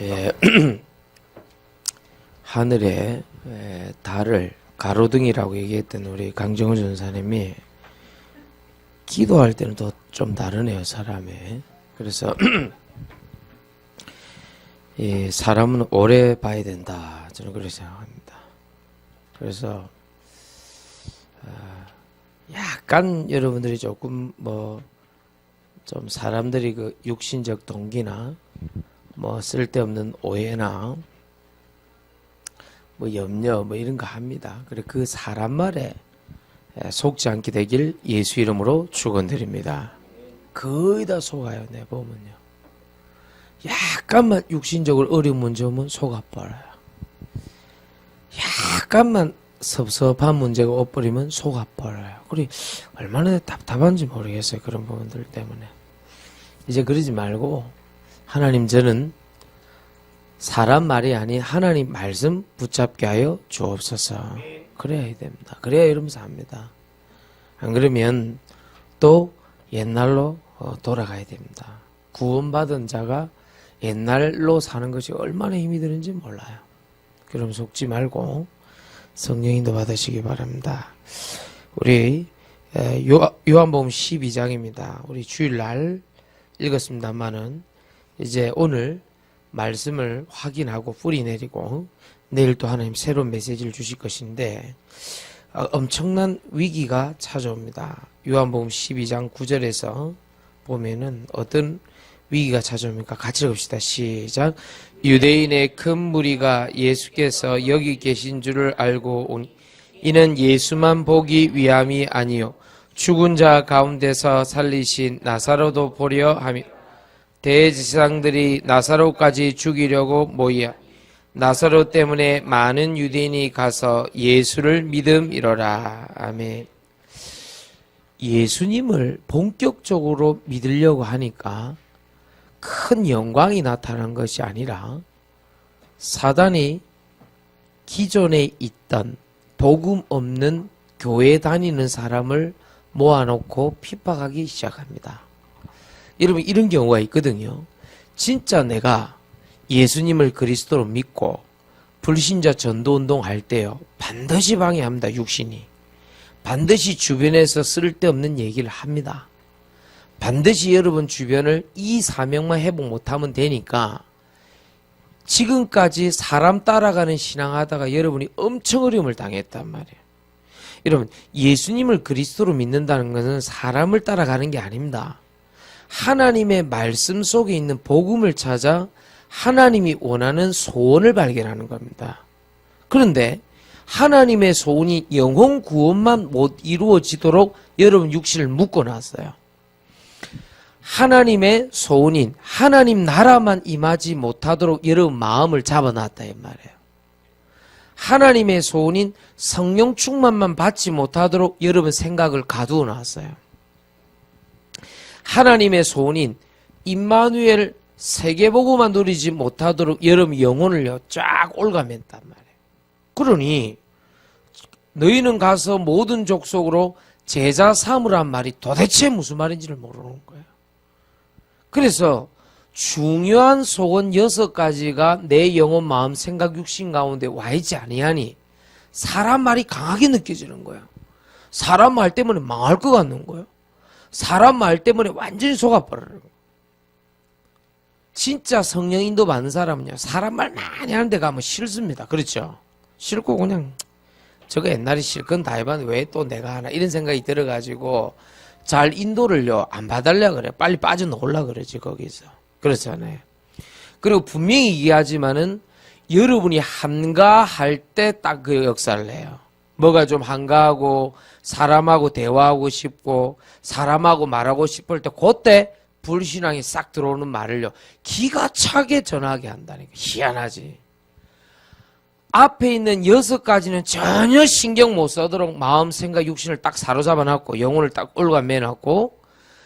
예, 하늘에 달을 가로등이라고 얘기했던 우리 강정호 전사님이 기도할 때는 또 좀 다르네요, 사람이. 그래서 이 사람은 오래 봐야 된다, 저는 그렇게 생각합니다. 그래서 약간 여러분들이 조금 좀 사람들이 그 육신적 동기나 쓸데없는 오해나 염려 이런 거 합니다. 그래 그 사람 말에 속지 않게 되길 예수 이름으로 축원드립니다. 거의 다 속아요, 내 보면요. 약간만 육신적으로 어려운 문제 오면 속아버려요. 약간만 섭섭한 문제가 엇버리면 속아버려요. 그래 얼마나 답답한지 모르겠어요, 그런 부분들 때문에. 이제 그러지 말고 하나님, 저는 사람 말이 아닌 하나님 말씀 붙잡게 하여 주옵소서. 그래야 됩니다. 그래야 이러면서 합니다. 안 그러면 또 옛날로 돌아가야 됩니다. 구원받은 자가 옛날로 사는 것이 얼마나 힘이 드는지 몰라요. 그럼 속지 말고 성령인도 받으시기 바랍니다. 우리 요한복음 12장입니다. 우리 주일날 읽었습니다만은 이제 오늘 말씀을 확인하고 뿌리 내리고 내일 또 하나님 새로운 메시지를 주실 것인데 엄청난 위기가 찾아옵니다. 요한복음 12장 9절에서 보면은 어떤 위기가 찾아옵니까? 같이 읽읍시다. 시작. 유대인의 큰 무리가 예수께서 여기 계신 줄을 알고 오니 이는 예수만 보기 위함이 아니요 죽은 자 가운데서 살리신 나사로도 보려 함이. 대제사장들이 나사로까지 죽이려고 모여 나사로 때문에 많은 유대인이 가서 예수를 믿음이로라. 아멘. 예수님을 본격적으로 믿으려고 하니까 큰 영광이 나타난 것이 아니라 사단이 기존에 있던 복음 없는 교회 다니는 사람을 모아놓고 핍박하기 시작합니다. 여러분, 이런 경우가 있거든요. 진짜 내가 예수님을 그리스도로 믿고 불신자 전도운동 할 때요, 반드시 방해합니다. 육신이. 반드시 주변에서 쓸데없는 얘기를 합니다. 반드시 여러분 주변을 이 사명만 회복 못하면 되니까 지금까지 사람 따라가는 신앙하다가 여러분이 엄청 어려움을 당했단 말이에요. 여러분, 예수님을 그리스도로 믿는다는 것은 사람을 따라가는 게 아닙니다. 하나님의 말씀 속에 있는 복음을 찾아 하나님이 원하는 소원을 발견하는 겁니다. 그런데 하나님의 소원이 영혼 구원만 못 이루어지도록 여러분 육신을 묶어놨어요. 하나님의 소원인 하나님 나라만 임하지 못하도록 여러분 마음을 잡아놨다 이 말이에요. 하나님의 소원인 성령 충만만 받지 못하도록 여러분 생각을 가두어 놨어요. 하나님의 소원인 임마누엘 세계복음만 누리지 못하도록 여러분 영혼을요 쫙 올가맸단 말이에요. 그러니 너희는 가서 모든 족속으로 제자 삼으란 말이 도대체 무슨 말인지를 모르는 거예요. 그래서 중요한 소원 6가지가 내 영혼, 마음, 생각, 육신 가운데 와 있지 아니하니 사람 말이 강하게 느껴지는 거예요. 사람 말 때문에 망할 것 같는 거예요. 사람 말 때문에 완전히 속아버리는 거예요. 진짜 성령 인도 받는 사람은요, 사람 말 많이 하는 데 가면 싫습니다. 그렇죠? 싫고 그냥 저거 옛날에 실컷 다 해봤는데 왜 또 내가 하나 이런 생각이 들어가지고 잘 인도를요 안 봐달라 그래. 빨리 빠져나오려 그러지 거기서. 그렇잖아요. 그리고 분명히 얘기하지만은 여러분이 한가할 때 딱 그 역사를 해요. 뭐가 좀 한가하고 사람하고 대화하고 싶고 사람하고 말하고 싶을 때 그때 불신앙이 싹 들어오는 말을요 기가 차게 전하게 한다니까. 희한하지. 앞에 있는 6가지는 전혀 신경 못 쓰도록 마음, 생각, 육신을 딱 사로잡아 놨고 영혼을 딱 올가매 놨고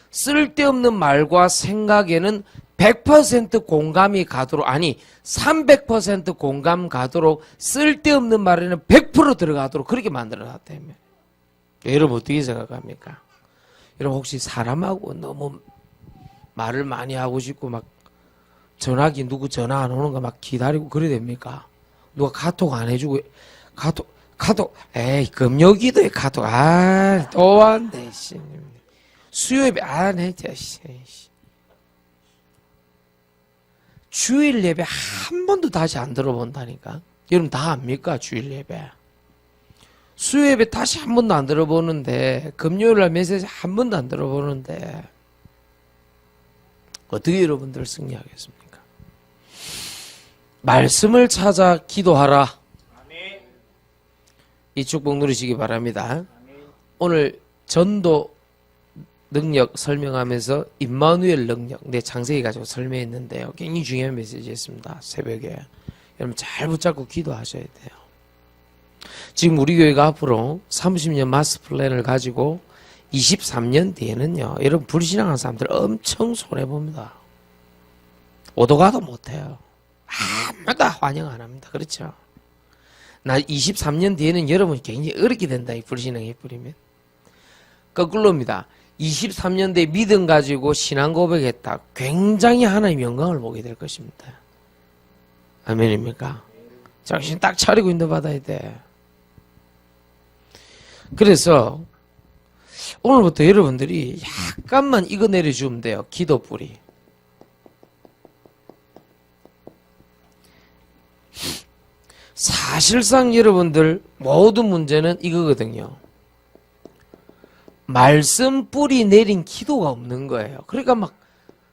쓸데없는 말과 생각에는 100% 공감이 가도록, 아니 300% 공감 가도록 쓸데없는 말에는 100% 들어가도록 그렇게 만들어 놨다며. 여러분 어떻게 생각합니까? 여러분 혹시 사람하고 너무 말을 많이 하고 싶고 막 전화기 누구 전화 안 오는 거 막 기다리고 그래야 됩니까? 누가 카톡 안 해주고 카톡 에이 금요기도에 카톡 또 왔네 씨. 수요 예배 안 했죠 씨. 주일 예배 한 번도 다시 안 들어본다니까. 여러분 다 압니까? 주일 예배 수요 예배 다시 한 번도 안 들어보는데 금요일날 메시지 한 번도 안 들어보는데 어떻게 여러분들 승리하겠습니까? 말씀을 찾아 기도하라. 이 축복 누리시기 바랍니다. 오늘 전도 능력 설명하면서 임마누엘 능력 장세히 가지고 설명했는데요. 굉장히 중요한 메시지였습니다. 새벽에 여러분 잘 붙잡고 기도하셔야 돼요. 지금 우리 교회가 앞으로 30년 마스 플랜을 가지고 23년 뒤에는요, 여러분 불신앙하는 사람들 엄청 손해봅니다. 오도 가도 못해요. 아무도 환영 안 합니다. 그렇죠? 나 23년 뒤에는 여러분이 굉장히 어렵게 된다. 이 불신앙에 뿌리면. 거꾸로입니다. 23년 뒤에 믿음 가지고 신앙 고백했다. 굉장히 하나님 영광을 보게 될 것입니다. 아멘입니까? 정신 딱 차리고 인도 받아야 돼. 그래서 오늘부터 여러분들이 약간만 이거 내려주면 돼요. 기도 뿌리. 사실상 여러분들 모든 문제는 이거거든요. 말씀 뿌리 내린 기도가 없는 거예요. 그러니까 막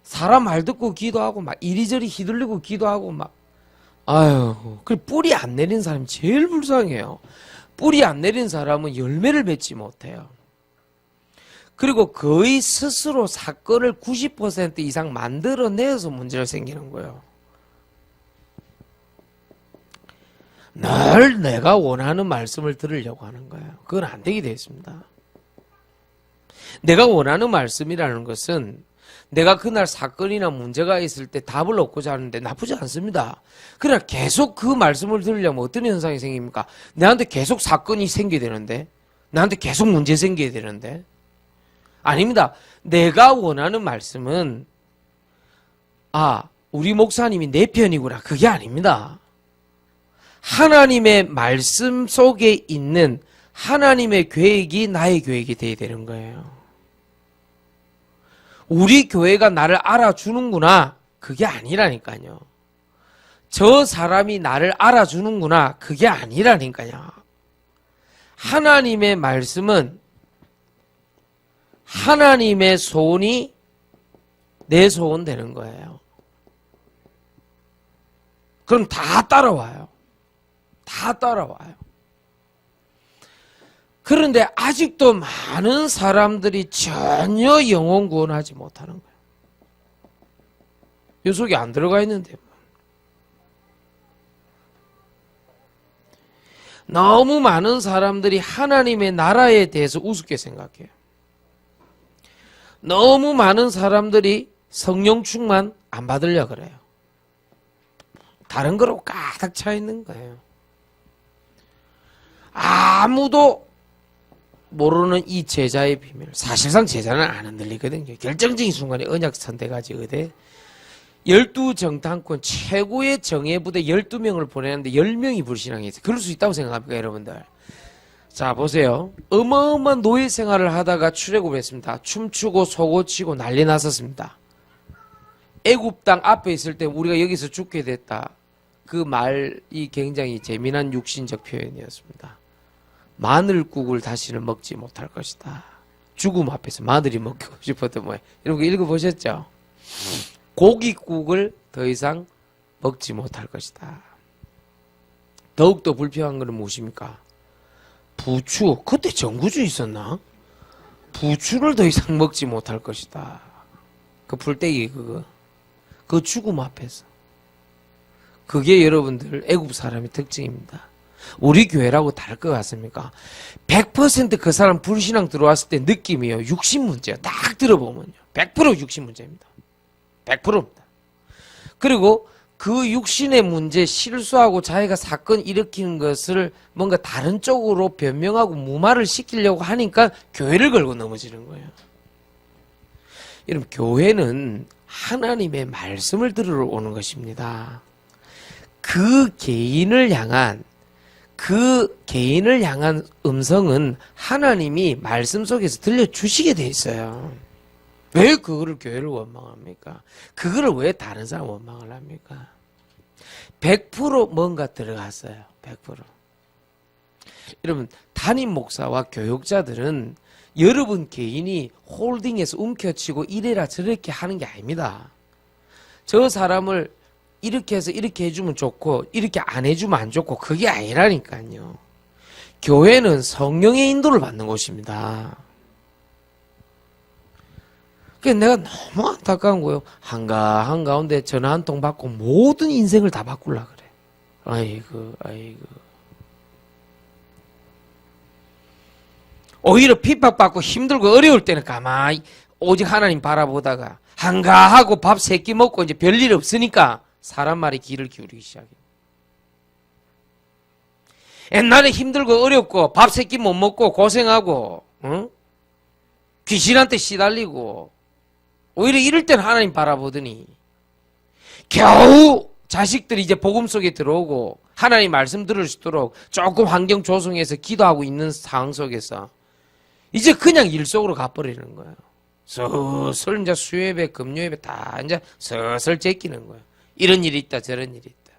사람 말 듣고 기도하고 막 이리저리 휘둘리고 기도하고 막 그 뿌리 안 내린 사람이 제일 불쌍해요. 뿌리 안 내린 사람은 열매를 맺지 못해요. 그리고 거의 스스로 사건을 90% 이상 만들어내서 문제가 생기는 거예요. 늘 내가 원하는 말씀을 들으려고 하는 거예요. 그건 안 되게 되어 있습니다. 내가 원하는 말씀이라는 것은 내가 그날 사건이나 문제가 있을 때 답을 얻고자 하는데 나쁘지 않습니다. 그러나 계속 그 말씀을 들으려면 어떤 현상이 생깁니까? 내한테 계속 사건이 생겨야 되는데, 나한테 계속 문제 생겨야 되는데. 아닙니다. 내가 원하는 말씀은 우리 목사님이 내 편이구나. 그게 아닙니다. 하나님의 말씀 속에 있는 하나님의 계획이 나의 계획이 돼야 되는 거예요. 우리 교회가 나를 알아주는구나. 그게 아니라니까요. 저 사람이 나를 알아주는구나. 그게 아니라니까요. 하나님의 말씀은 하나님의 소원이 내 소원 되는 거예요. 그럼 다 따라와요. 다 따라와요. 그런데 아직도 많은 사람들이 전혀 영혼 구원하지 못하는 거예요. 요 속에 안 들어가 있는데. 너무 많은 사람들이 하나님의 나라에 대해서 우습게 생각해요. 너무 많은 사람들이 성령 충만 안 받으려고 그래요. 다른 거로 가득 차 있는 거예요. 아무도 모르는 이 제자의 비밀. 사실상 제자는 안 흔들리거든요. 결정적인 순간에 언약 선택하지. 12정탐꾼 최고의 정예부대 12명을 보내는데 10명이 불신앙이 있어요. 그럴 수 있다고 생각합니까, 여러분들? 자, 보세요. 어마어마한 노예 생활을 하다가 출애굽을 했습니다. 춤추고 속옷치고 난리 났었습니다. 애굽 땅 앞에 있을 때 우리가 여기서 죽게 됐다. 그 말이 굉장히 재미난 육신적 표현이었습니다. 마늘국을 다시는 먹지 못할 것이다. 죽음 앞에서 마늘이 먹고 싶었던 뭐예요? 이런 거 읽어보셨죠? 고깃국을 더 이상 먹지 못할 것이다. 더욱더 불평한 것은 무엇입니까? 부추. 그때 정구주 있었나? 부추를 더 이상 먹지 못할 것이다. 그 풀떼기 그 죽음 앞에서. 그게 여러분들 애국 사람의 특징입니다. 우리 교회라고 다를 것 같습니까? 100% 그 사람 불신앙 들어왔을 때 느낌이요. 육신 문제요. 딱 들어보면요. 100% 육신 문제입니다. 100%입니다. 그리고 그 육신의 문제, 실수하고 자기가 사건 일으키는 것을 뭔가 다른 쪽으로 변명하고 무마를 시키려고 하니까 교회를 걸고 넘어지는 거예요. 여러분, 교회는 하나님의 말씀을 들으러 오는 것입니다. 그 개인을 향한 음성은 하나님이 말씀 속에서 들려주시게 돼 있어요. 왜 그거를 교회를 원망합니까? 그거를 왜 다른 사람 원망을 합니까? 100% 뭔가 들어갔어요. 100%. 여러분, 담임 목사와 교육자들은 여러분 개인이 홀딩해서 움켜쥐고 이래라 저렇게 하는 게 아닙니다. 저 사람을 이렇게 해서 이렇게 해주면 좋고 이렇게 안 해주면 안 좋고 그게 아니라니까요. 교회는 성령의 인도를 받는 곳입니다. 그래서 내가 너무 안타까운 거예요. 한가운데 전화 한 통 받고 모든 인생을 다 바꾸려고 그래. 아이고. 오히려 핍박받고 힘들고 어려울 때는 가만히 오직 하나님 바라보다가 한가하고 밥 3끼 먹고 이제 별일 없으니까 사람 말에 귀를 기울이기 시작해요. 옛날에 힘들고 어렵고 밥 3끼 못 먹고 고생하고 귀신한테 시달리고 오히려 이럴 때는 하나님 바라보더니 겨우 자식들이 이제 복음 속에 들어오고 하나님 말씀 들을 수 있도록 조금 환경 조성해서 기도하고 있는 상황 속에서 이제 그냥 일 속으로 가버리는 거예요. 슬슬 이제 수요예배, 금요예배 다 이제 슬슬 제끼는 거예요. 이런 일이 있다, 저런 일이 있다.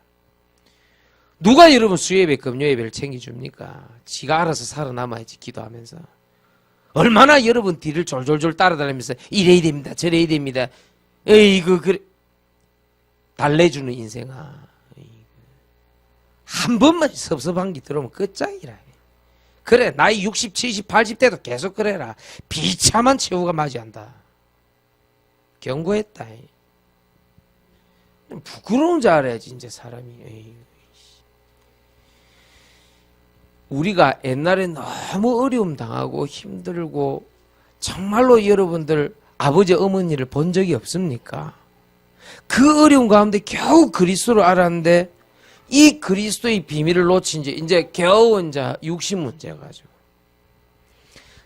누가 여러분 수요예배, 금요예배를 챙겨줍니까? 지가 알아서 살아남아야지, 기도하면서. 얼마나 여러분 뒤를 졸졸졸 따라다니면서 이래야 됩니다, 저래야 됩니다. 에이그, 그래. 달래주는 인생아. 한 번만 섭섭한 게 들어오면 끝장이라. 그래, 나이 60, 70, 80 때도 계속 그래라. 비참한 최후가 맞이한다. 경고했다. 부끄러운 줄 알아야지, 이제 사람이. 우리가 옛날에 너무 어려움 당하고 힘들고 정말로 여러분들 아버지 어머니를 본 적이 없습니까? 그 어려움 가운데 겨우 그리스도를 알았는데 이 그리스도의 비밀을 놓친 지 이제 겨우 이제 60 문제가 가지고.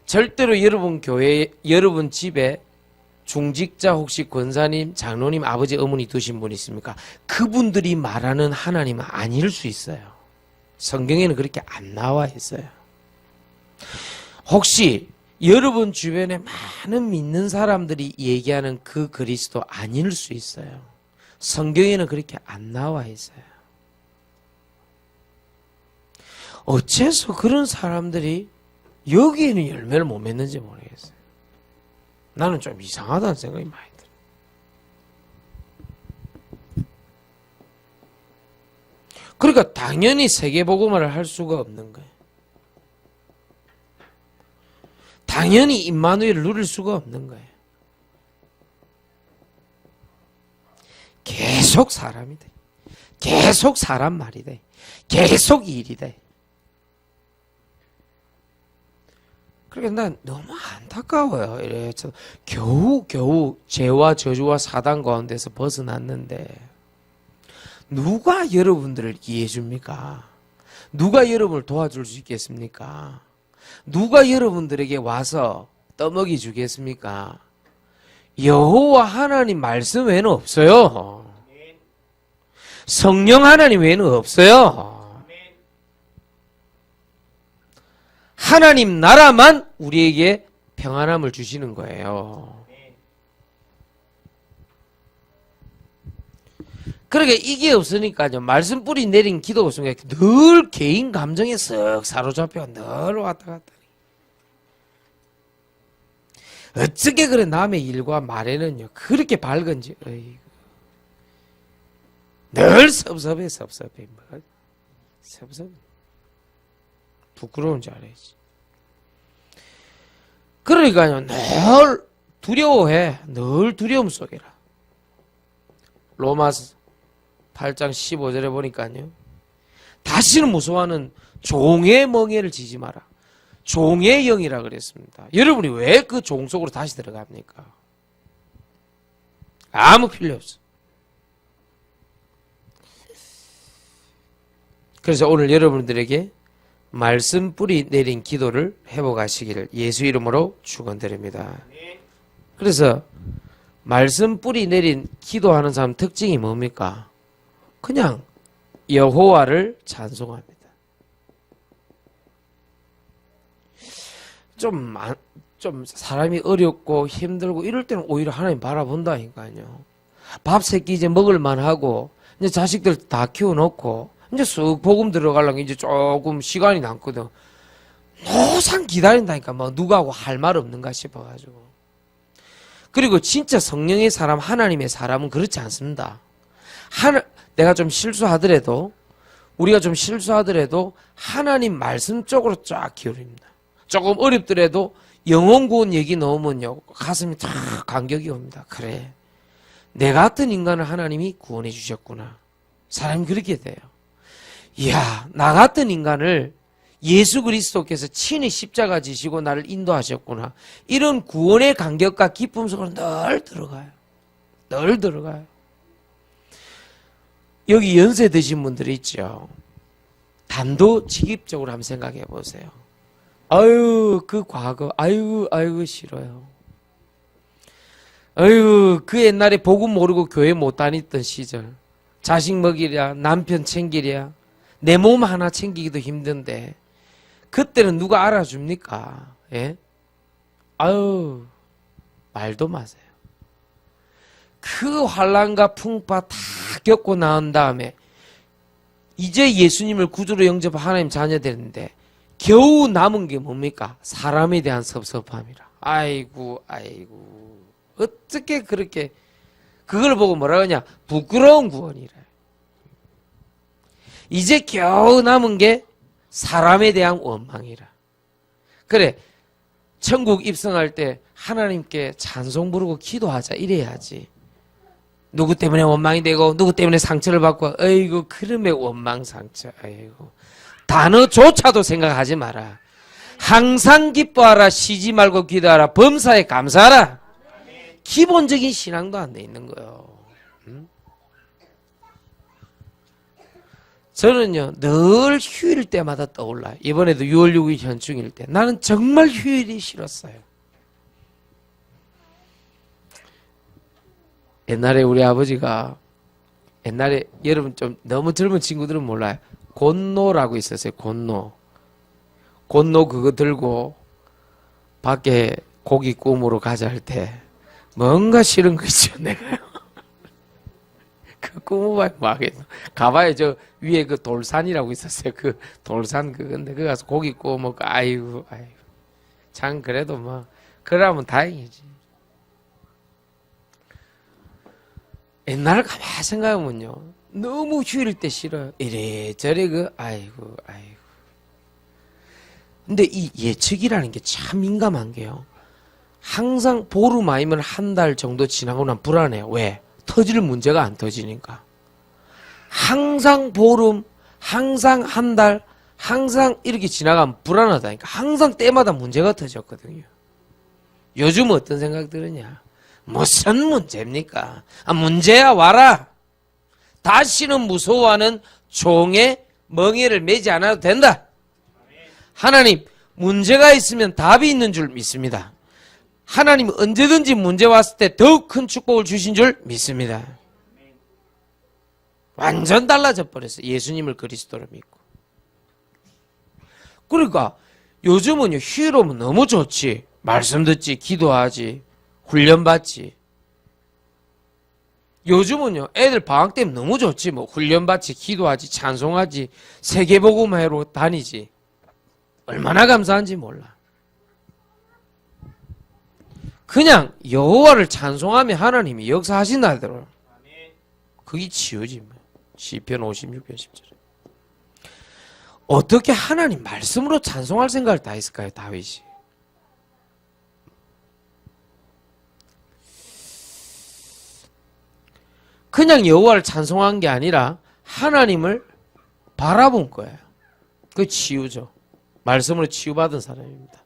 절대로 여러분 교회, 여러분 집에 중직자 혹시 권사님, 장로님, 아버지, 어머니 두신 분 있습니까? 그분들이 말하는 하나님은 아닐 수 있어요. 성경에는 그렇게 안 나와 있어요. 혹시 여러분 주변에 많은 믿는 사람들이 얘기하는 그 그리스도 아닐 수 있어요. 성경에는 그렇게 안 나와 있어요. 어째서 그런 사람들이 여기에는 열매를 못 맺는지 모르겠어요. 나는 좀 이상하다는 생각이 많이 들어요. 그러니까 당연히 세계복음화를 할 수가 없는 거예요. 당연히 임마누엘을 누릴 수가 없는 거예요. 계속 사람이 돼. 계속 사람 말이 돼. 계속 일이 돼. 그러니까 난 너무 안타까워요. 이래 겨우 죄와 저주와 사단 가운데서 벗어났는데 누가 여러분들을 이해해 줍니까? 누가 여러분을 도와줄 수 있겠습니까? 누가 여러분들에게 와서 떠먹이 주겠습니까? 여호와 하나님 말씀 외에는 없어요. 성령 하나님 외에는 없어요. 하나님 나라만 우리에게 평안함을 주시는 거예요. 그러니까 이게 없으니까요. 말씀 뿌리 내린 기도 없으니까 늘 개인 감정에 쓱 사로잡혀 늘 왔다 갔다. 어떻게 그래 남의 일과 말에는요 그렇게 밝은지. 어이구. 늘 섭섭해. 섭섭해. 부끄러운 줄 알아야지. 그러니까요 늘 두려워해. 늘 두려움 속이라. 로마서 8장 15절에 보니까요. 다시는 무서워하는 종의 멍에를 지지 마라. 종의 영이라 그랬습니다. 여러분이 왜 그 종 속으로 다시 들어갑니까? 아무 필요 없어. 그래서 오늘 여러분들에게 말씀 뿌리 내린 기도를 회복하시기를 예수 이름으로 축원드립니다. 그래서 말씀 뿌리 내린 기도하는 사람 특징이 뭡니까? 그냥 여호와를 찬송합니다. 좀 사람이 어렵고 힘들고 이럴 때는 오히려 하나님 바라본다니까요. 밥 세 끼 이제 먹을만 하고 이제 자식들 다 키워놓고 이제 쑥 복음 들어가려면 이제 조금 시간이 남거든. 노상 기다린다니까. 뭐 누구하고 할 말 없는가 싶어가지고. 그리고 진짜 성령의 사람, 하나님의 사람은 그렇지 않습니다. 내가 좀 실수하더라도, 우리가 좀 실수하더라도 하나님 말씀 쪽으로 쫙 기울입니다. 조금 어렵더라도 영혼 구원 얘기 넣으면요 가슴이 다 감격이 옵니다. 그래, 내 같은 인간을 하나님이 구원해 주셨구나. 사람이 그렇게 돼요. 이야, 나 같은 인간을 예수 그리스도께서 친히 십자가 지시고 나를 인도하셨구나. 이런 구원의 감격과 기쁨 속으로 늘 들어가요. 늘 들어가요. 여기 연세 드신 분들이 있죠. 단도직입적으로 한번 생각해 보세요. 아유, 그 과거, 아유 싫어요. 아유, 그 옛날에 복음 모르고 교회 못 다녔던 시절, 자식 먹이랴, 남편 챙기랴, 내 몸 하나 챙기기도 힘든데 그때는 누가 알아줍니까? 예? 아유, 말도 마세요. 그 환난과 풍파 다 겪고 나온 다음에 이제 예수님을 구주로 영접한 하나님 자녀 되는데 겨우 남은 게 뭡니까? 사람에 대한 섭섭함이라. 아이고 어떻게 그렇게, 그걸 보고 뭐라 그러냐? 부끄러운 구원이래. 이제 겨우 남은 게 사람에 대한 원망이라. 그래, 천국 입성할 때 하나님께 찬송 부르고 기도하자 이래야지. 누구 때문에 원망이 되고 누구 때문에 상처를 받고, 아이고 그름의 원망 상처, 아이고 단어조차도 생각하지 마라. 항상 기뻐하라, 쉬지 말고 기도하라, 범사에 감사하라. 기본적인 신앙도 안 돼 있는 거예요. 저는요 늘 휴일 때마다 떠올라요. 이번에도 6월 6일 현충일 때 나는 정말 휴일이 싫었어요. 옛날에 우리 아버지가, 옛날에 여러분 좀 너무 젊은 친구들은 몰라요. 곤노라고 있었어요. 곤노 그거 들고 밖에 고기 구우러 가자 할 때 뭔가 싫은 거 있죠. 내가요. 그 구워봐야 뭐 하겠노. 가봐야 저 위에 그 돌산이라고 있었어요. 그 돌산 그건데 그 가서 고기 구워 먹고, 아이고 참 그래도 뭐 그러면 다행이지. 옛날을 가만히 생각하면요 너무 휴일 때 싫어요. 이래저래 아이고. 근데 이 예측이라는 게 참 민감한 게요. 항상 보름 아니면 한 달 정도 지나고 나면 불안해요. 왜? 터질 문제가 안 터지니까. 항상 보름, 항상 한 달, 항상 이렇게 지나가면 불안하다니까. 항상 때마다 문제가 터졌거든요. 요즘 어떤 생각 들으냐? 무슨 문제입니까? 문제야 와라. 다시는 무서워하는 종의 멍에를 매지 않아도 된다. 하나님, 문제가 있으면 답이 있는 줄 믿습니다. 하나님 언제든지 문제 왔을 때 더욱 큰 축복을 주신 줄 믿습니다. 완전 달라져 버렸어요. 예수님을 그리스도로 믿고. 그러니까 요즘은 휴일 오면 너무 좋지. 말씀 듣지, 기도하지, 훈련받지. 요즘은요 애들 방학 때면 너무 좋지. 뭐 훈련받지, 기도하지, 찬송하지, 세계복음회로 다니지. 얼마나 감사한지 몰라. 그냥 여호와를 찬송하며 하나님이 역사하신다 하더라고요. 그게 치유지 뭐. 시편 56편 10절에. 어떻게 하나님 말씀으로 찬송할 생각을 다 했을까요, 다윗이? 그냥 여호와를 찬송한 게 아니라 하나님을 바라본 거예요. 그 치유죠. 말씀으로 치유받은 사람입니다.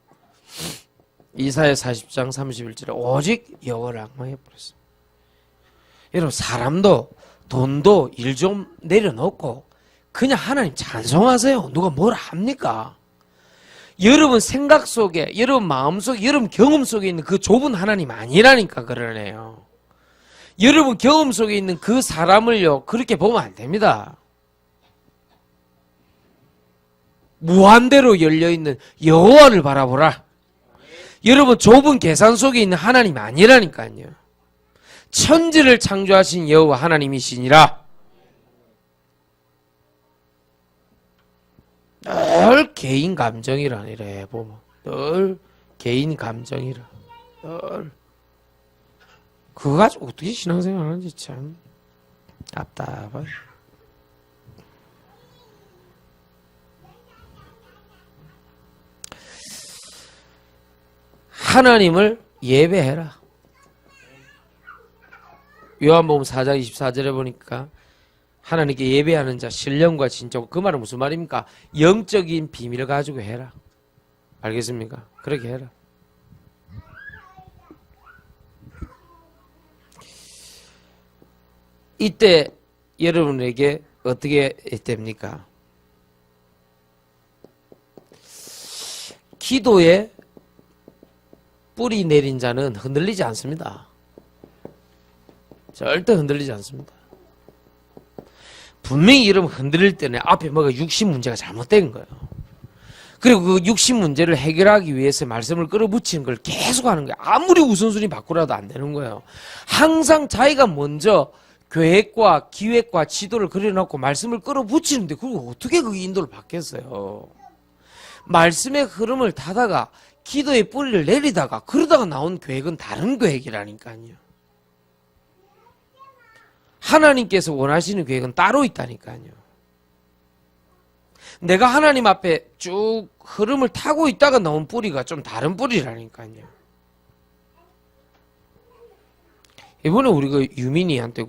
이사야 40장 31절에 오직 여호와를 앙망해버렸어요. 여러분, 사람도 돈도 일 좀 내려놓고 그냥 하나님 찬송하세요. 누가 뭘 합니까? 여러분 생각 속에, 여러분 마음 속에, 여러분 경험 속에 있는 그 좁은 하나님 아니라니까 그러네요. 여러분 경험 속에 있는 그 사람을요, 그렇게 보면 안 됩니다. 무한대로 열려있는 여호와를 바라보라. 여러분 좁은 계산 속에 있는 하나님이 아니라니까요. 천지를 창조하신 여호와 하나님이시니라. 늘 개인 감정이라 이래 보면 늘 개인 감정이라 늘 그거 가지고 어떻게 신앙생활 하는지 참 답답해. 하나님을 예배해라. 요한복음 4장 24절에 보니까 하나님께 예배하는 자 신령과 진짜고, 그 말은 무슨 말입니까? 영적인 비밀을 가지고 해라. 알겠습니까? 그렇게 해라. 이때 여러분에게 어떻게 됩니까? 기도에 뿌리 내린 자는 흔들리지 않습니다. 절대 흔들리지 않습니다. 분명히 이러면 흔들릴 때는 앞에 뭐가 육신 문제가 잘못된 거예요. 그리고 그 육신 문제를 해결하기 위해서 말씀을 끌어붙이는 걸 계속 하는 거예요. 아무리 우선순위 바꾸라도 안 되는 거예요. 항상 자기가 먼저 계획과 기획과 지도를 그려놓고 말씀을 끌어붙이는데 그걸 어떻게 그 인도를 받겠어요. 말씀의 흐름을 타다가 기도의 뿌리를 내리다가 그러다가 나온 계획은 다른 계획이라니까요. 하나님께서 원하시는 계획은 따로 있다니까요. 내가 하나님 앞에 쭉 흐름을 타고 있다가 나온 뿌리가 좀 다른 뿌리라니까요. 이번에 우리가 유민이한테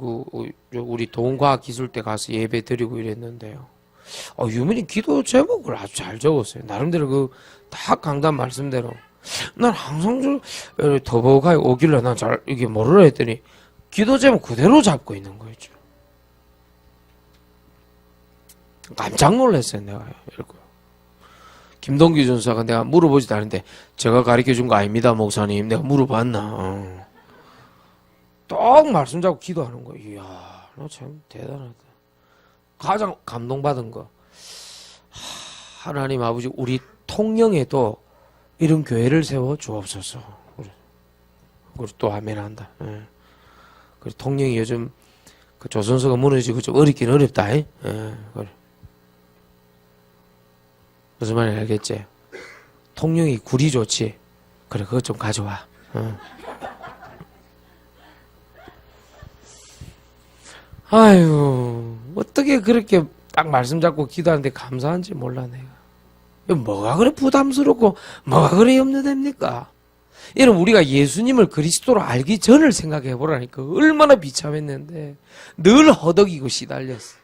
우리 동과기술대 가서 예배 드리고 이랬는데요. 유민이 기도 제목을 아주 잘 적었어요. 나름대로 다 강단 말씀대로. 난 항상 더벅하게 오길래 난 잘 이게 모르라 했더니 기도 제목 그대로 잡고 있는 거였죠. 깜짝 놀랐어요, 내가. 김동기 전사가 내가 물어보지도 않은데, 제가 가르쳐 준 거 아닙니다, 목사님. 내가 물어봤나. 딱 말씀 잡고 기도하는 거야. 이야, 너 참 대단하다. 가장 감동받은 거. 하나님 아버지, 우리 통영에도 이런 교회를 세워 주옵소서. 우리 또 아멘 한다. 그리고 통영이 요즘 그 조선소가 무너지고 좀 어렵긴 어렵다. 그래. 무슨 말인지 알겠지? 통영이 굴이 좋지. 그래, 그거 좀 가져와. 아유, 어떻게 그렇게 딱 말씀 잡고 기도하는데 감사한지 몰라, 내가. 뭐가 그래 부담스럽고, 뭐가 그래 염려됩니까? 여러분, 우리가 예수님을 그리스도로 알기 전을 생각해 보라니까. 얼마나 비참했는데. 늘 허덕이고 시달렸어.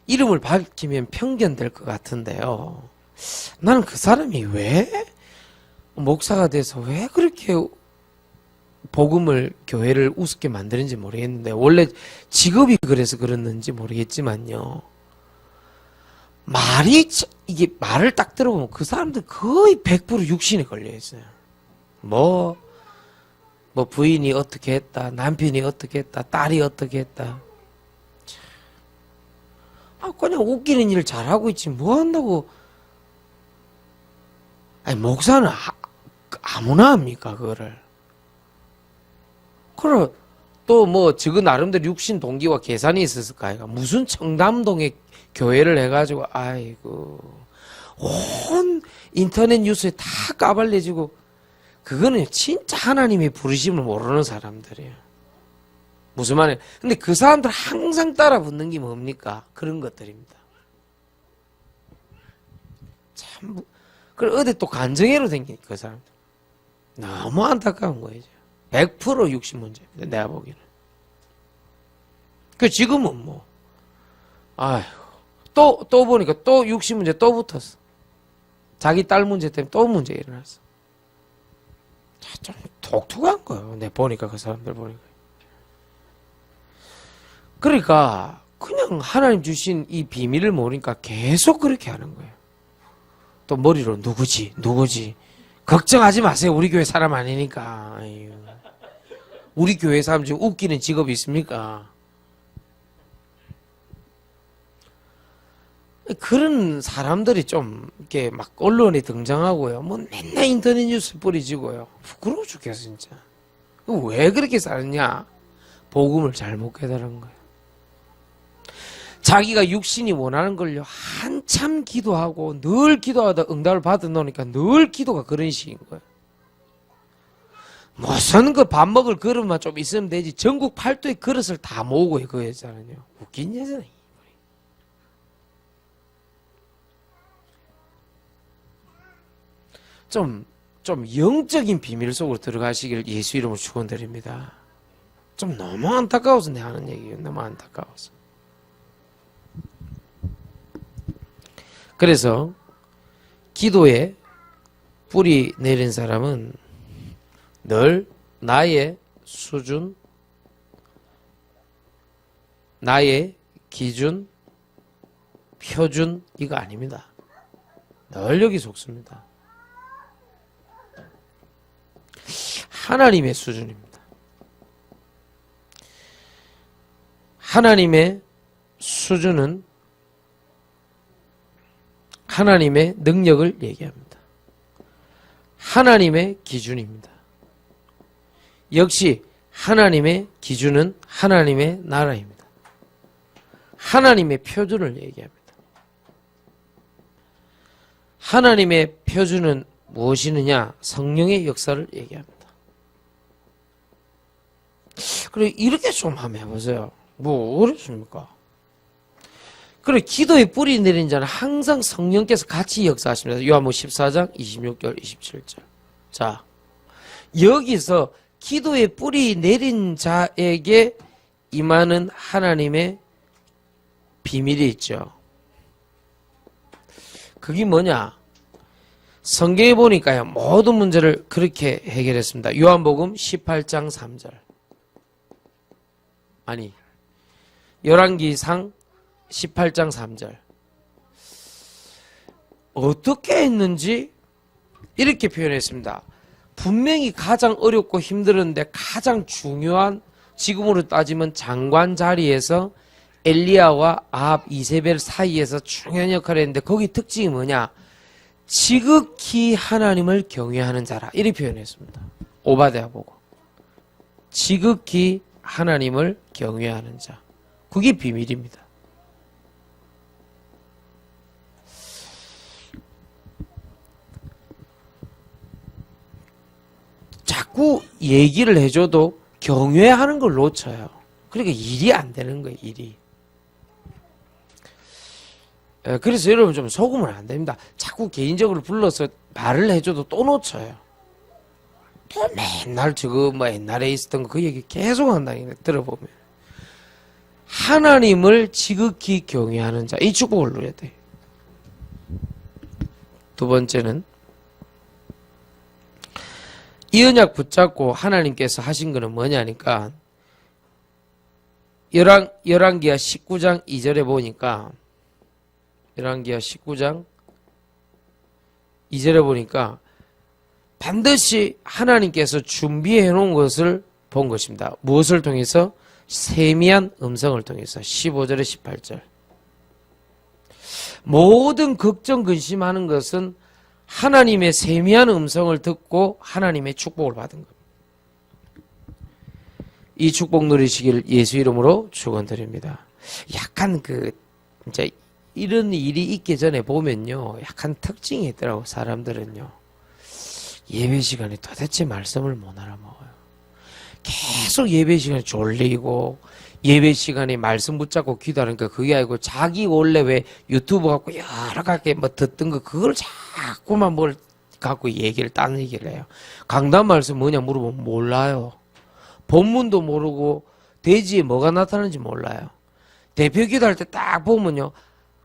이름을 밝히면 편견될 것 같은데요. 나는 그 사람이 왜 목사가 돼서 왜 그렇게 복음을, 교회를 우습게 만드는지 모르겠는데, 원래 직업이 그래서 그랬는지 모르겠지만요. 이게 말을 딱 들어보면 그 사람들 거의 100% 육신에 걸려있어요. 부인이 어떻게 했다, 남편이 어떻게 했다, 딸이 어떻게 했다. 그냥 웃기는 일 잘하고 있지, 뭐 한다고. 아니, 목사는 아무나 합니까, 그거를. 그럼 또 저거 나름대로 육신 동기와 계산이 있었을까? 무슨 청담동에 교회를 해가지고, 아이고, 온 인터넷 뉴스에 다 까발려지고, 그거는 진짜 하나님의 부르심을 모르는 사람들이에요. 무슨 말이에요? 근데 그 사람들 항상 따라 붙는 게 뭡니까? 그런 것들입니다. 참, 그리고 어디 또 간증회로 생기니까 그 사람들. 너무 안타까운 거예요. 100% 육신 문제입니다. 내가 보기에는. 지금은 또 보니까 또 육신 문제 또 붙었어. 자기 딸 문제 때문에 또 문제 일어났어. 좀 독특한 거예요. 내가 보니까, 그 사람들 보니까. 그러니까 그냥 하나님 주신 이 비밀을 모르니까 계속 그렇게 하는 거예요. 또 머리로 누구지 걱정하지 마세요. 우리 교회 사람 아니니까. 아유. 우리 교회 사람 지금 웃기는 직업이 있습니까? 그런 사람들이 좀 이렇게 막 언론에 등장하고요. 뭐 맨날 인터넷 뉴스 뿌리지고요. 부끄러워 죽겠어 진짜. 왜 그렇게 살았냐? 복음을 잘못 깨달은 거예요. 자기가 육신이 원하는 걸요. 한참 기도하고 늘 기도하다 응답을 받아 놓으니까 늘 기도가 그런 식인 거예요. 무슨 그 밥 먹을 그릇만 좀 있으면 되지. 전국 팔도의 그릇을 다 모으고 그 여자는요. 웃긴 여자네. 좀 영적인 비밀 속으로 들어가시길 예수 이름으로 축원드립니다. 좀 너무 안타까워서 내가 하는 얘기예요. 너무 안타까워서. 그래서 기도에 뿌리 내린 사람은 늘 나의 수준, 나의 기준, 표준 이거 아닙니다. 늘 여기 속습니다. 하나님의 수준입니다. 하나님의 수준은 하나님의 능력을 얘기합니다. 하나님의 기준입니다. 역시 하나님의 기준은 하나님의 나라입니다. 하나님의 표준을 얘기합니다. 하나님의 표준은 무엇이느냐? 성령의 역사를 얘기합니다. 그래 이렇게 좀 한번 해보세요. 뭐 어렵습니까? 그래 기도에 뿌리 내린 자는 항상 성령께서 같이 역사하십니다. 요한복음 14장 26절 27절. 자 여기서 기도에 뿌리 내린 자에게 임하는 하나님의 비밀이 있죠. 그게 뭐냐? 성경에 보니까요 모든 문제를 그렇게 해결했습니다. 요한복음 18장 3절. 아니 열왕기상 18장 3절. 어떻게 했는지 이렇게 표현했습니다. 분명히 가장 어렵고 힘들었는데 가장 중요한 지금으로 따지면 장관 자리에서 엘리야와 아합 이세벨 사이에서 중요한 역할을 했는데 거기 특징이 뭐냐? 지극히 하나님을 경외하는 자라 이렇게 표현했습니다. 오바댜 보고 지극히 하나님을 경외하는 자. 그게 비밀입니다. 자꾸 얘기를 해줘도 경외하는 걸 놓쳐요. 그러니까 일이 안 되는 거예요. 일이. 그래서 여러분 좀 속으면 안 됩니다. 자꾸 개인적으로 불러서 말을 해줘도 또 놓쳐요. 또 맨날 저거 뭐 옛날에 있었던 거 그 얘기 계속 한다니까 들어보면. 하나님을 지극히 경외하는 자, 이 축복을 누려야 돼요. 두 번째는 이 언약 붙잡고 하나님께서 하신 거는 뭐냐니까 열왕기하 19장 2절에 보니까 열왕기하 19장 2절에 보니까 반드시 하나님께서 준비해 놓은 것을 본 것입니다. 무엇을 통해서? 세미한 음성을 통해서 15절에 18절. 모든 걱정 근심하는 것은 하나님의 세미한 음성을 듣고 하나님의 축복을 받은 겁니다. 이 축복 누리시길 예수 이름으로 축원드립니다. 약간 이제 이런 일이 있기 전에 보면요, 약간 특징이 있더라고. 사람들은요, 예배 시간에 도대체 말씀을 못 알아먹어요. 계속 예배 시간에 졸리고 예배 시간에 말씀 붙잡고 기도하니까 그게 아니고 자기 원래 왜 유튜브 갖고 여러 가지 뭐 듣던 거 그걸 자꾸만 뭘 갖고 딴 얘기를 해요. 강단 말씀 뭐냐 물어보면 몰라요. 본문도 모르고 대지에 뭐가 나타나는지 몰라요. 대표 기도할 때 딱 보면요,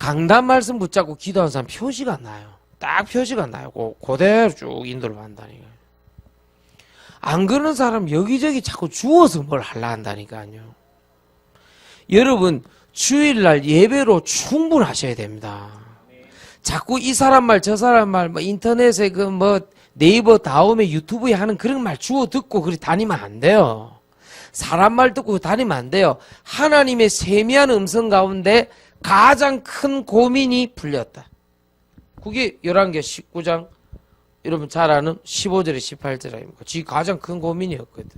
강단 말씀 붙잡고 기도하는 사람 표시가 나요. 딱 표시가 나요. 그대로 쭉 인도를 한다니까요. 안 그러는 사람 여기저기 자꾸 주워서 뭘 하려 한다니까요. 여러분 주일날 예배로 충분하셔야 됩니다. 자꾸 이 사람 말 저 사람 말 뭐 인터넷에 네이버 다음에 유튜브에 하는 그런 말 주워 듣고 그리 다니면 안 돼요. 사람 말 듣고 다니면 안 돼요. 하나님의 세미한 음성 가운데 가장 큰 고민이 풀렸다. 그게 11개 19장 여러분 잘 아는 15절에 18절입니다. 지 가장 큰 고민이었거든.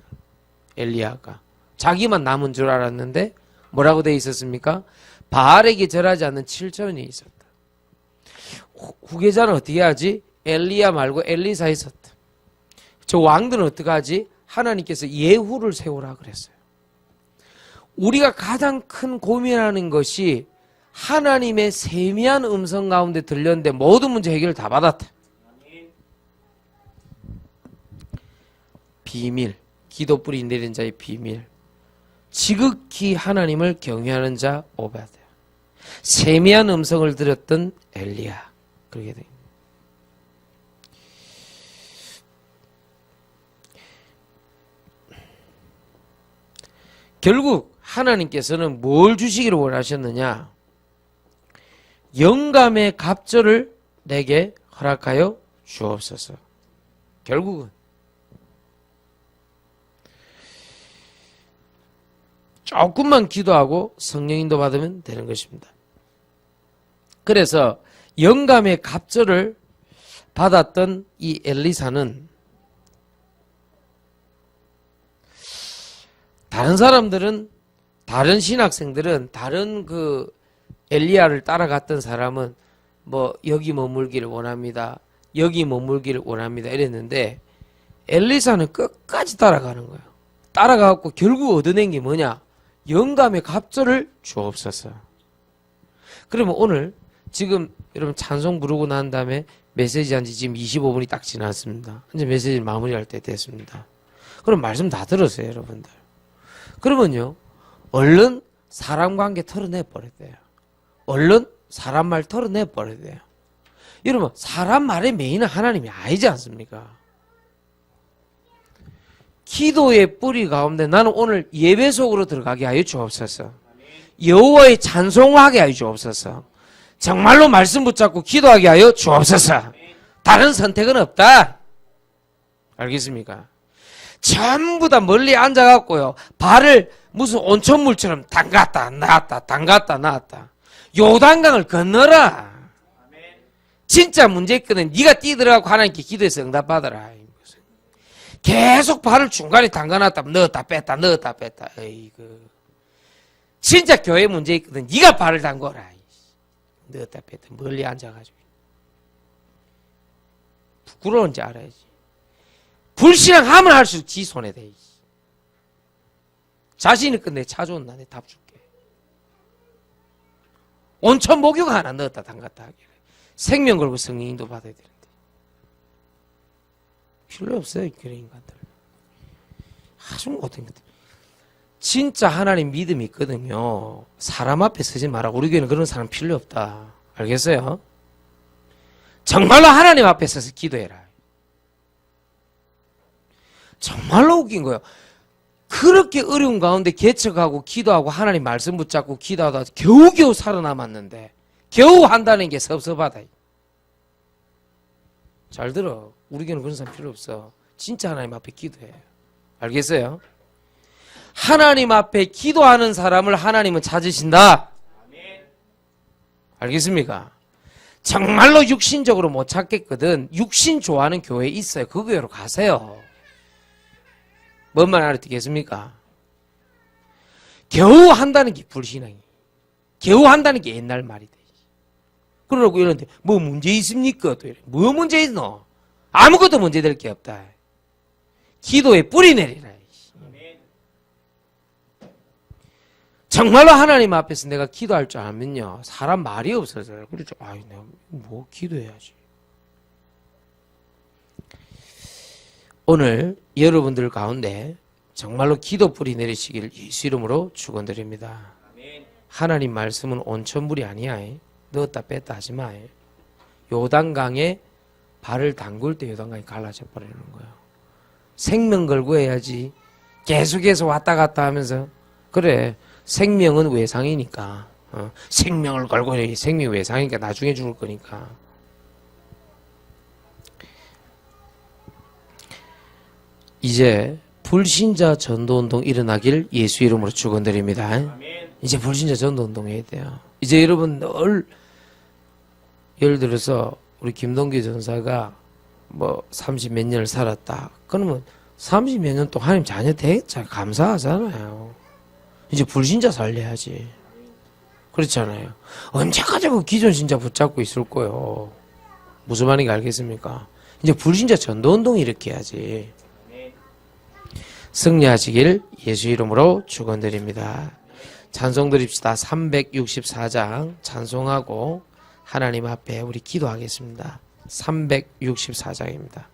엘리야가 자기만 남은 줄 알았는데 뭐라고 돼 있었습니까? 바알에게 절하지 않는 7천이 있었다. 후계자는 어떻게 하지? 엘리야 말고 엘리사 있었다. 저 왕들은 어떻게 하지? 하나님께서 예후를 세우라 그랬어요. 우리가 가장 큰 고민하는 것이 하나님의 세미한 음성 가운데 들렸는데 모든 문제 해결을 다 받았다. 비밀, 기도 뿌리 내린 자의 비밀. 지극히 하나님을 경외하는 자 오베드. 세미한 음성을 들었던 엘리야. 그러게 됩니다. 결국 하나님께서는 뭘 주시기를 원하셨느냐? 영감의 갑절을 내게 허락하여 주옵소서. 결국은 조금만 기도하고 성령인도 받으면 되는 것입니다. 그래서 영감의 갑절을 받았던 이 엘리사는 다른 사람들은 다른 신학생들은 다른 그 엘리야를 따라갔던 사람은 뭐 여기 머물기를 원합니다. 여기 머물기를 원합니다. 이랬는데 엘리사는 끝까지 따라가는 거예요. 따라가고 결국 얻어낸 게 뭐냐? 영감의 갑절을 주옵소서. 그러면 오늘 지금 여러분 찬송 부르고 난 다음에 메시지 한 지 지금 25분이 딱 지났습니다. 이제 메시지를 마무리할 때 됐습니다. 그럼 말씀 다 들었어요, 여러분들. 그러면요, 얼른 사람 관계 털어내버려야 돼요. 얼른 사람 말 털어내버려야 돼요. 여러분, 사람 말의 메인은 하나님이 아니지 않습니까? 기도의 뿌리 가운데 나는 오늘 예배 속으로 들어가게 하여 주옵소서. 여호와의 찬송하게 하여 주옵소서. 정말로 말씀 붙잡고 기도하게 하여 주옵소서. 다른 선택은 없다. 알겠습니까? 전부 다 멀리 앉아갖고요, 발을 무슨 온천물처럼 담갔다 나왔다 담갔다 나왔다. 요단강을 건너라. 진짜 문제 있거든. 네가 뛰들어가고 하나님께 기도해서 응답받아라. 계속 발을 중간에 담가놨다 넣었다 뺐다 넣었다 뺐다. 에이그 진짜 교회 문제 있거든. 네가 발을 담궈라. 넣었다 뺐다 멀리 앉아가지고 부끄러운지 알아야지. 불신앙 하면 할수록 지 손에 대. 자신 있건 내 찾아온 나 내 답 줄게. 온천 목욕 하나 넣었다 담갔다 하기를 생명 걸고 성령인도 받아야 되는데 필요 없어요. 그런 인간들 아주 못된 것들. 진짜 하나님 믿음이 있거든요. 사람 앞에 서지 마라. 우리 교회는 그런 사람 필요 없다. 알겠어요? 정말로 하나님 앞에 서서 기도해라. 정말로 웃긴 거예요. 그렇게 어려운 가운데 개척하고 기도하고 하나님 말씀 붙잡고 기도하다 겨우겨우 살아남았는데 겨우 한다는 게 섭섭하다. 잘 들어. 우리 교회는 그런 사람 필요 없어. 진짜 하나님 앞에 기도해. 알겠어요? 하나님 앞에 기도하는 사람을 하나님은 찾으신다. 알겠습니까? 정말로 육신적으로 못 찾겠거든. 육신 좋아하는 교회 있어요. 그 교회로 가세요. 뭔 말 알아듣겠습니까? 겨우 한다는 게 불신앙이. 겨우 한다는 게 옛날 말이다. 그러고 이러는데 뭐 문제 있습니까? 또 이래. 뭐 문제 있노? 아무것도 문제될 게 없다. 기도에 뿌리 내리라. 정말로 하나님 앞에서 내가 기도할 줄 알면요, 사람 말이 없어져요. 그렇죠. 아이, 내가 뭐 기도해야지. 오늘 여러분들 가운데 정말로 기도 뿌리 내리시기를 예수 이름으로 축원드립니다. 하나님 말씀은 온천물이 아니야. 넣었다 뺐다 하지 마. 요단강에 발을 담글 때 요단강이 갈라져 버리는 거예요. 생명 걸고 해야지. 계속해서 왔다 갔다 하면서 그래. 생명은 외상이니까. 생명을 걸고 해야지. 생명이 외상이니까 나중에 죽을 거니까. 이제 불신자 전도운동 일어나길 예수 이름으로 축원드립니다. 이제 불신자 전도운동 해야 돼요. 이제 여러분 늘 예를 들어서 우리 김동기 전사가 뭐 30 몇 년을 살았다. 그러면 30 몇 년 동안 하나님 자녀 되겠잖아요. 감사하잖아요. 이제 불신자 살려야지. 그렇잖아요. 언제까지 그 기존 신자 붙잡고 있을 거예요. 무슨 말인지 알겠습니까? 이제 불신자 전도운동 일으켜야지. 승리하시길 예수 이름으로 축원드립니다. 찬송 드립시다. 364장 찬송하고 하나님 앞에 우리 기도하겠습니다. 364장입니다.